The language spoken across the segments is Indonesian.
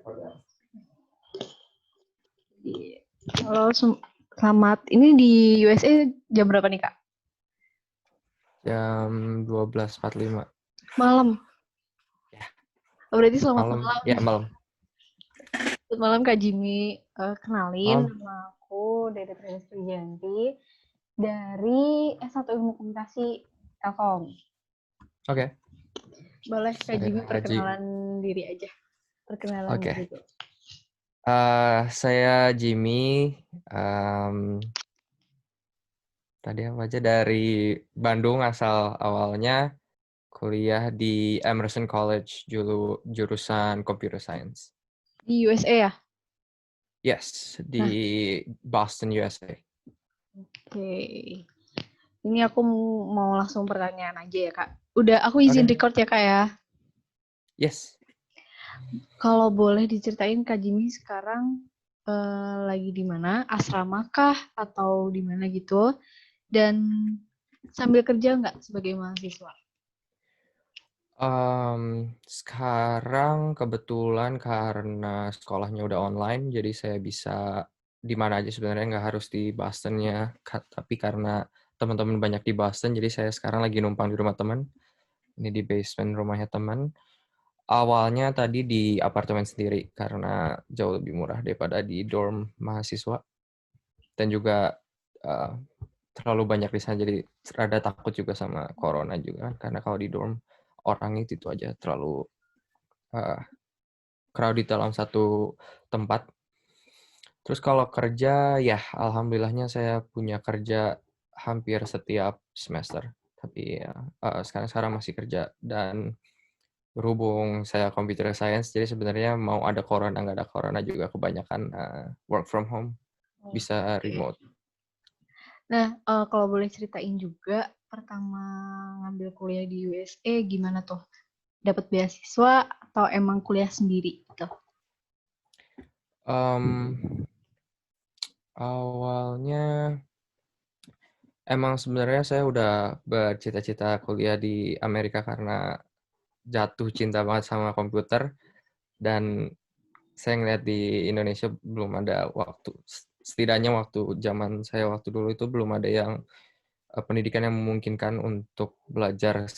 Halo, selamat. Ini di USA jam berapa nih, Kak? Jam 12.45. Malam. Ya, Oh, berarti selamat malam. malam. Ya, malam. Selamat malam, Kak Jimmy. Kenalin, Malam. nama aku Dede Trinis Prijanti dari S1 Ilmu Komunikasi Telkom. Oke. Boleh, Kak Jimmy perkenalan diri aja. Perkenalan Oke. diri dulu. Saya Jimmy. Tadi apa aja dari Bandung asal awalnya. Kuliah di Emerson College, jurusan Computer Science. Di USA ya? Yes, di Nah, Boston, USA. oke. Ini aku mau langsung pertanyaan aja ya, Kak. Udah, aku izin Oke. record ya, Kak ya? Yes. Kalau boleh diceritain Kak Jimmy sekarang lagi di mana? Asrama kah atau di mana gitu? Dan sambil kerja nggak sebagai mahasiswa? Sekarang kebetulan karena sekolahnya udah online, jadi saya bisa di mana aja sebenarnya, nggak harus di Boston-nya. Tapi karena teman-teman banyak di Boston, jadi saya sekarang lagi numpang di rumah teman. Ini di basement rumahnya teman. Awalnya tadi di apartemen sendiri karena jauh lebih murah daripada di dorm mahasiswa. Dan juga terlalu banyak di sana, jadi rada takut juga sama corona juga kan. Karena kalau di dorm orang itu aja terlalu crowded dalam satu tempat. Terus kalau kerja, ya alhamdulillahnya saya punya kerja hampir setiap semester. Tapi ya, sekarang masih kerja. Dan berhubung saya computer science, jadi sebenarnya mau ada corona, nggak ada corona juga kebanyakan work from home, bisa remote. Nah, kalau boleh ceritain juga pertama ngambil kuliah di USA gimana tuh? Dapat beasiswa atau emang kuliah sendiri gitu? Awalnya emang sebenarnya saya udah bercita-cita kuliah di Amerika karena jatuh cinta banget sama komputer, dan saya ngeliat di Indonesia belum ada setidaknya waktu zaman saya waktu dulu itu belum ada yang pendidikan yang memungkinkan untuk belajar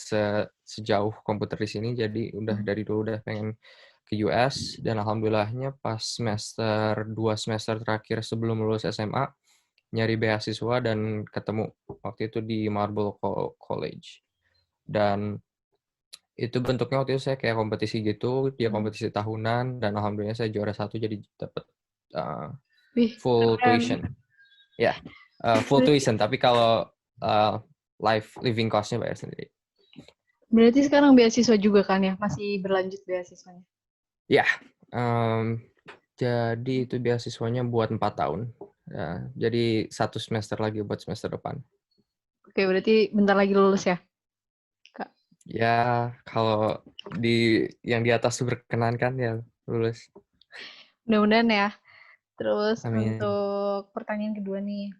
sejauh komputer di sini. Jadi udah dari dulu udah pengen ke US, dan alhamdulillahnya pas 2 semester terakhir sebelum lulus SMA nyari beasiswa dan ketemu waktu itu di Marble College. Dan itu bentuknya waktu itu saya kayak kompetisi gitu, dia kompetisi tahunan, dan alhamdulillah saya juara 1, jadi dapat full tuition. Ya, full tuition, tapi kalau living cost-nya bayar sendiri. Berarti sekarang beasiswa juga kan ya? Masih berlanjut beasiswanya? Ya, jadi itu beasiswanya buat 4 tahun. Ya, jadi 1 semester lagi buat semester depan. Oke, berarti bentar lagi lulus ya, Kak? Ya, kalau yang di atas berkenankan ya lulus. Mudah-mudahan ya. Terus Amin. untuk pertanyaan kedua nih,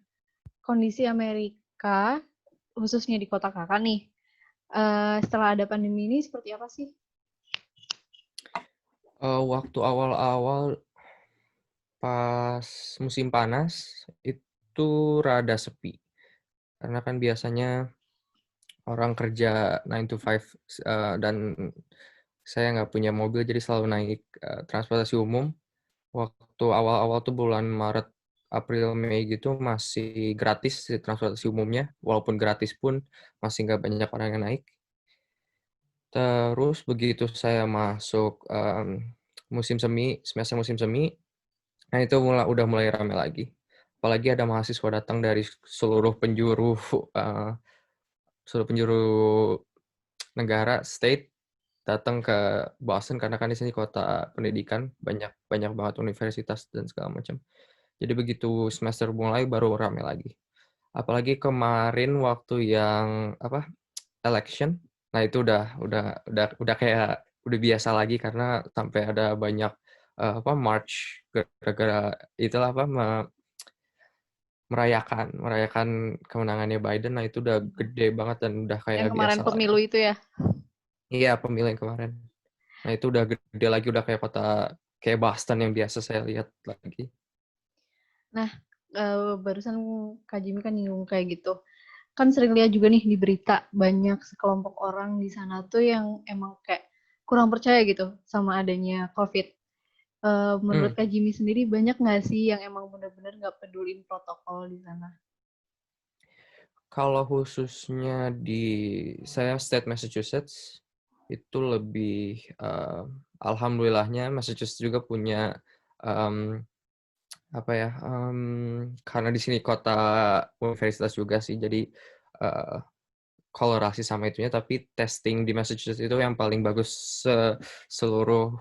kondisi Amerika, khususnya di kota kakak nih, setelah ada pandemi ini seperti apa sih? Waktu awal-awal pas musim panas itu rada sepi. Karena kan biasanya orang kerja 9 to 5, dan saya nggak punya mobil, jadi selalu naik transportasi umum. Waktu awal-awal tuh bulan Maret, April, Mei gitu masih gratis transportasi umumnya. Walaupun gratis pun masih nggak banyak orang yang naik. Terus begitu saya masuk semester musim semi, nah itu udah mulai ramai lagi. Apalagi ada mahasiswa datang dari seluruh penjuru negara, state, datang ke Boston karena kan di sini kota pendidikan, banyak banget universitas dan segala macam. Jadi begitu semester mulai baru ramai lagi. Apalagi kemarin waktu yang election, nah itu udah kayak udah biasa lagi karena sampai ada banyak march gara-gara itulah merayakan kemenangannya Biden. Nah itu udah gede banget dan udah Yang kayak kemarin biasa pemilu lagi. itu ya? Iya, pemilihan kemarin. Nah itu udah gede lagi, udah kayak kota kayak Boston yang biasa saya lihat lagi. Nah, barusan Kak Jimmy kan nyinggung kayak gitu. Kan sering lihat juga nih di berita banyak sekelompok orang di sana tuh yang emang kayak kurang percaya gitu sama adanya COVID. Menurut Hmm. Kak Jimmy sendiri banyak nggak sih yang emang benar-benar nggak pedulin protokol di sana? Kalau khususnya di saya state Massachusetts itu lebih alhamdulillahnya Massachusetts juga punya em, apa ya karena di sini kota universitas juga sih jadi eh, kolerasi sama itunya tapi testing di Massachusetts itu yang paling bagus seluruh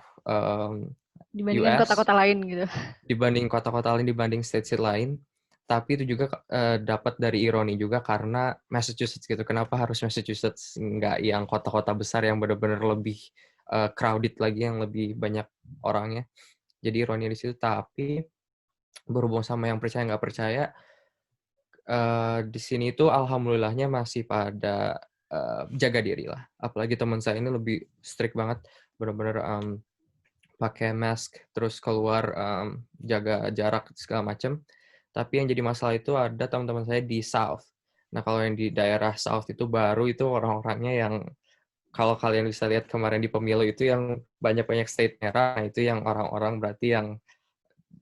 Dibandingkan US kota-kota lain gitu. dibanding kota-kota lain, dibanding state-state lain. Tapi itu juga dapat dari ironi juga karena Massachusetts gitu. Kenapa harus Massachusetts? Nggak yang kota-kota besar yang benar-benar lebih crowded lagi, yang lebih banyak orangnya. Jadi ironi di situ. Tapi berhubung sama yang percaya nggak percaya, di sini itu alhamdulillahnya masih pada jaga diri lah. Apalagi teman saya ini lebih strict banget, benar-benar pakai mask, terus keluar jaga jarak segala macam. Tapi yang jadi masalah itu ada teman-teman saya di South. Nah, kalau yang di daerah South itu baru itu orang-orangnya yang kalau kalian bisa lihat kemarin di pemilu itu yang banyak-banyak state merah, nah itu yang orang-orang berarti yang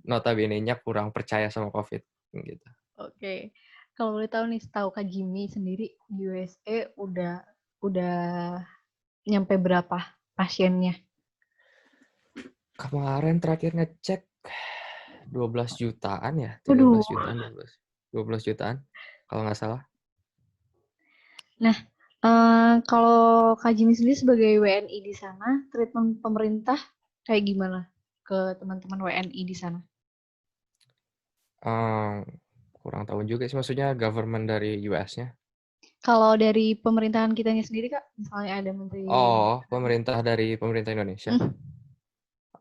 notabene-nya kurang percaya sama COVID gitu. Oke. Kalau boleh tahu nih, tahu Kak Jimmy sendiri di USA udah nyampe berapa pasiennya? Kemarin terakhir ngecek 12 jutaan ya, 13 Waduh. jutaan, 12 jutaan kalau nggak salah. Nah, kalau Kak Jimmy sendiri sebagai WNI di sana, treatment pemerintah kayak gimana ke teman-teman WNI di sana? Eee, Kurang tahu juga sih, maksudnya government dari US-nya? Kalau dari pemerintahan kitanya sendiri, Kak, misalnya ada menteri. Oh, pemerintah Indonesia?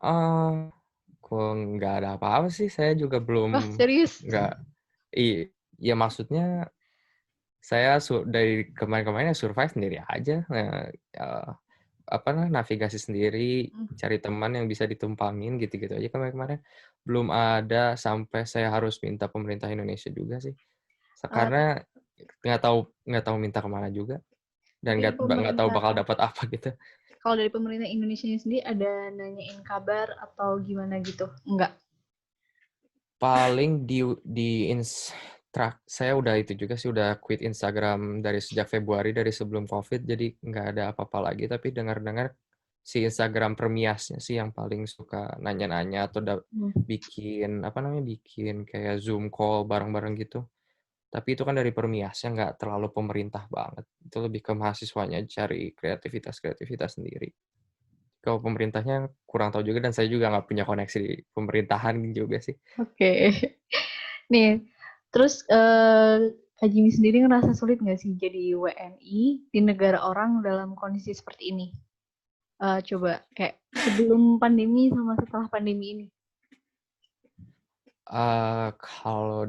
Hmm. Kok nggak ada apa-apa sih, saya juga belum Wah, serius? nggak ya maksudnya saya dari kemarin-kemarin ya survive sendiri aja, navigasi sendiri, Hmm. cari teman yang bisa ditumpangin, gitu-gitu aja kemarin-kemarin. Belum ada sampai saya harus minta pemerintah Indonesia juga sih. Eh, Karena nggak tahu minta kemana juga, dan tapi nggak tahu pemerintah, bakal dapat apa gitu. kalau dari pemerintah Indonesia sendiri ada nanyain kabar atau gimana gitu? Enggak. Paling saya udah itu juga sih, udah quit Instagram dari sejak Februari, dari sebelum COVID, jadi nggak ada apa-apa lagi, tapi dengar-dengar si Instagram Permiasnya sih yang paling suka nanya-nanya atau Hmm. bikin kayak Zoom call bareng-bareng gitu. Tapi itu kan dari Permiasnya, nggak terlalu pemerintah banget. Itu lebih ke mahasiswanya cari kreativitas sendiri. Kalau pemerintahnya kurang tahu juga dan saya juga nggak punya koneksi di pemerintahan juga sih. Oke. Nih, terus Kak Jimmy sendiri ngerasa sulit nggak sih jadi WNI di negara orang dalam kondisi seperti ini? Coba kayak sebelum pandemi sama setelah pandemi ini. Kalau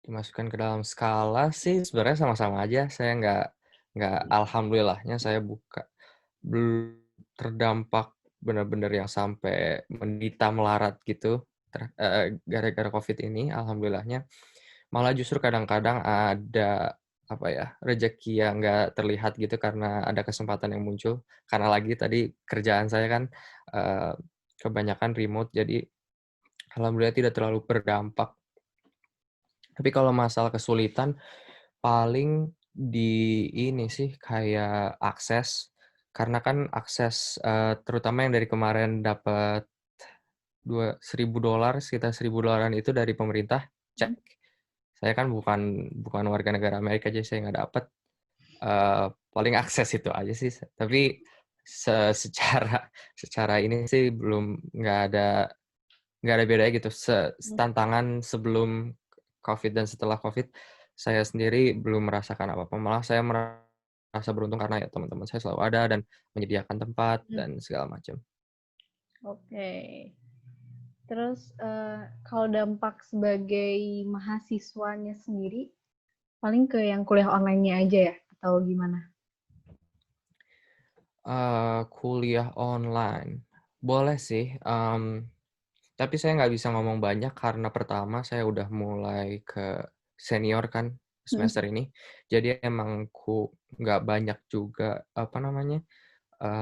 dimasukkan ke dalam skala sih sebenarnya sama-sama aja. Saya nggak alhamdulillahnya saya belum terdampak benar-benar yang sampai menderita melarat gitu, gara-gara COVID ini, alhamdulillahnya. Malah justru kadang-kadang ada, apa ya, rezeki yang nggak terlihat gitu karena ada kesempatan yang muncul. Karena lagi tadi kerjaan saya kan, eee, kebanyakan remote, jadi alhamdulillah tidak terlalu berdampak. Tapi kalau masalah kesulitan, paling di ini sih, kayak akses. Karena kan akses, terutama yang dari kemarin dapat $1.000, sekitar $1.000-an itu dari pemerintah, Hmm. cek. Saya kan bukan warga negara Amerika, jadi saya nggak dapat. Paling akses itu aja sih. Tapi secara ini sih nggak ada bedanya gitu. Tantangan sebelum COVID dan setelah COVID, saya sendiri belum merasakan apa-apa. Malah saya merasa beruntung karena ya teman-teman saya selalu ada dan menyediakan tempat Hmm. dan segala macam. Oke. Terus kalau dampak sebagai mahasiswanya sendiri, paling ke yang kuliah online-nya aja ya? Atau gimana? Kuliah online. Boleh sih, tapi saya nggak bisa ngomong banyak karena pertama saya udah mulai ke senior kan Mhm. semester ini. Jadi emang nggak banyak juga, apa namanya,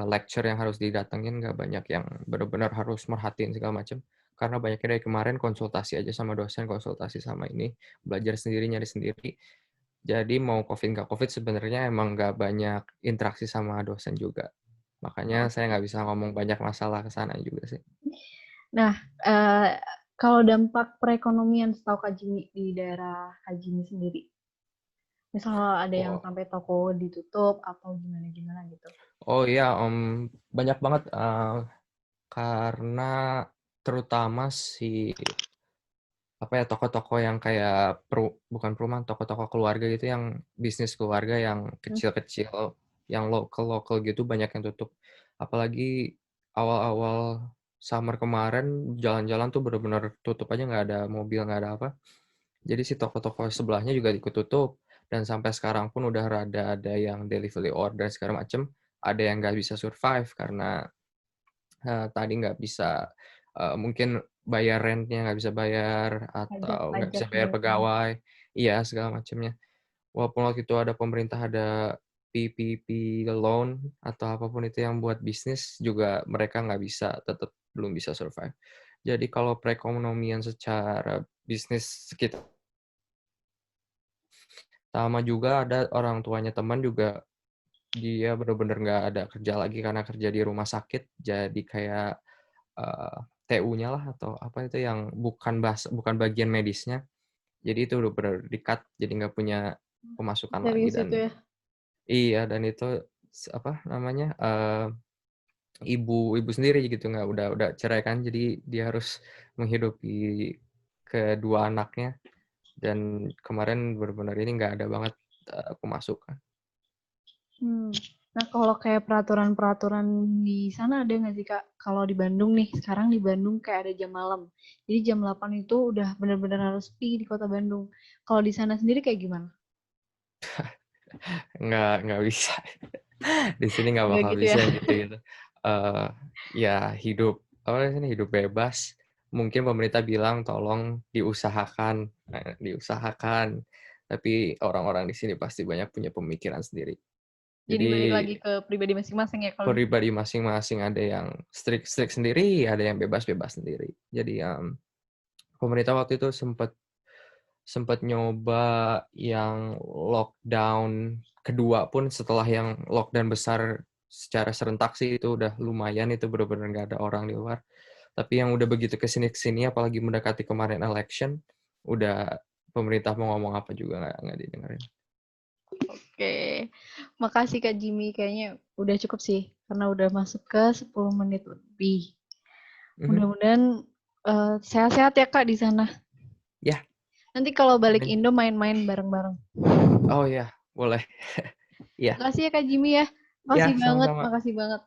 lecture yang harus didatengin, nggak banyak yang benar-benar harus merhatiin segala macam. Karena banyaknya dari kemarin konsultasi aja sama dosen, konsultasi sama ini, belajar sendiri, nyari sendiri. Jadi mau COVID nggak COVID sebenarnya emang nggak banyak interaksi sama dosen juga. Makanya saya Oke. nggak bisa ngomong banyak masalah ke sana juga sih. Nah, eee, kalau dampak perekonomian setahu Kak Jimmy di daerah Kak Jimmy sendiri, misal ada yang Wow. sampai toko ditutup atau gimana-gimana gitu? Oh iya, banyak banget, karena terutama apa ya, toko-toko yang kayak bukan perumahan, toko-toko keluarga gitu yang bisnis keluarga yang Mmm, kecil-kecil, yang lokal-lokal gitu banyak yang tutup. Apalagi awal-awal summer kemarin jalan-jalan tuh bener-bener tutup aja, nggak ada mobil, nggak ada apa. Jadi si toko-toko sebelahnya juga ikut tutup, dan sampai sekarang pun udah rada ada yang delivery order segala macem, ada yang nggak bisa survive karena tadi nggak bisa, mungkin bayar rent-nya nggak bisa bayar, atau nggak pajak-pajak bisa bayar gitu kan? pegawai, iya segala macamnya. Walaupun waktu itu ada pemerintah ada PPP loan atau apapun itu yang buat bisnis, juga mereka nggak bisa, tetap belum bisa survive. Jadi kalau perekonomian secara bisnis sekitar sama juga ada orang tuanya teman juga, dia bener-bener nggak ada kerja lagi karena kerja di rumah sakit, jadi kayak TU-nya lah atau apa itu yang bukan bagian medisnya. Jadi itu udah bener di-cut, jadi nggak punya pemasukan lagi Serius dan itu ya? iya, dan itu apa namanya, ibu sendiri gitu, udah cerai kan, jadi dia harus menghidupi kedua anaknya dan kemarin bener-bener ini nggak ada banget, pemasukan. Hmm. Nah, kalau kayak peraturan-peraturan di sana ada nggak sih, Kak? Kalau di Bandung nih, sekarang di Bandung kayak ada jam malam. Jadi jam 8 itu udah benar-benar harus sepi di kota Bandung. Kalau di sana sendiri kayak gimana? Nggak bisa. Di sini nggak Nggak bakal gitu ya? bisa yang gitu-gitu. Eee, ya apa sih, hidup bebas. Mungkin pemerintah bilang tolong diusahakan, diusahakan, tapi orang-orang di sini pasti banyak punya pemikiran sendiri. Jadi balik Jadi lagi ke pribadi masing-masing ya kalau di sini. pribadi masing-masing, ada yang strict sendiri, ada yang bebas-bebas sendiri. Jadi, pemerintah waktu itu sempet sempet nyoba yang lockdown kedua pun setelah yang lockdown besar secara serentak sih itu udah lumayan, itu bener-bener nggak ada orang di luar. Tapi yang udah begitu ke sini apalagi mendekati kemarin election, udah pemerintah mau ngomong apa juga nggak didengerin. Oke. Makasih Kak Jimmy, kayaknya udah cukup sih karena udah masuk ke 10 menit lebih. Mhm, Mudah-mudahan sehat-sehat ya Kak di sana. ya, Nanti kalau balik amin. Indo main-main bareng-bareng. Oh ya, boleh. Iya, Makasih ya Kak Jimmy ya. ya sama-sama. Makasih banget.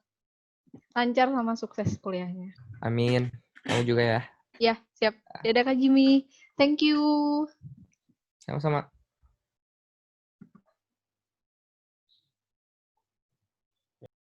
Lancar sama sukses kuliahnya. Amin. Kamu juga ya. Ya, siap. Dadah Kak Jimmy. Thank you. Sama-sama.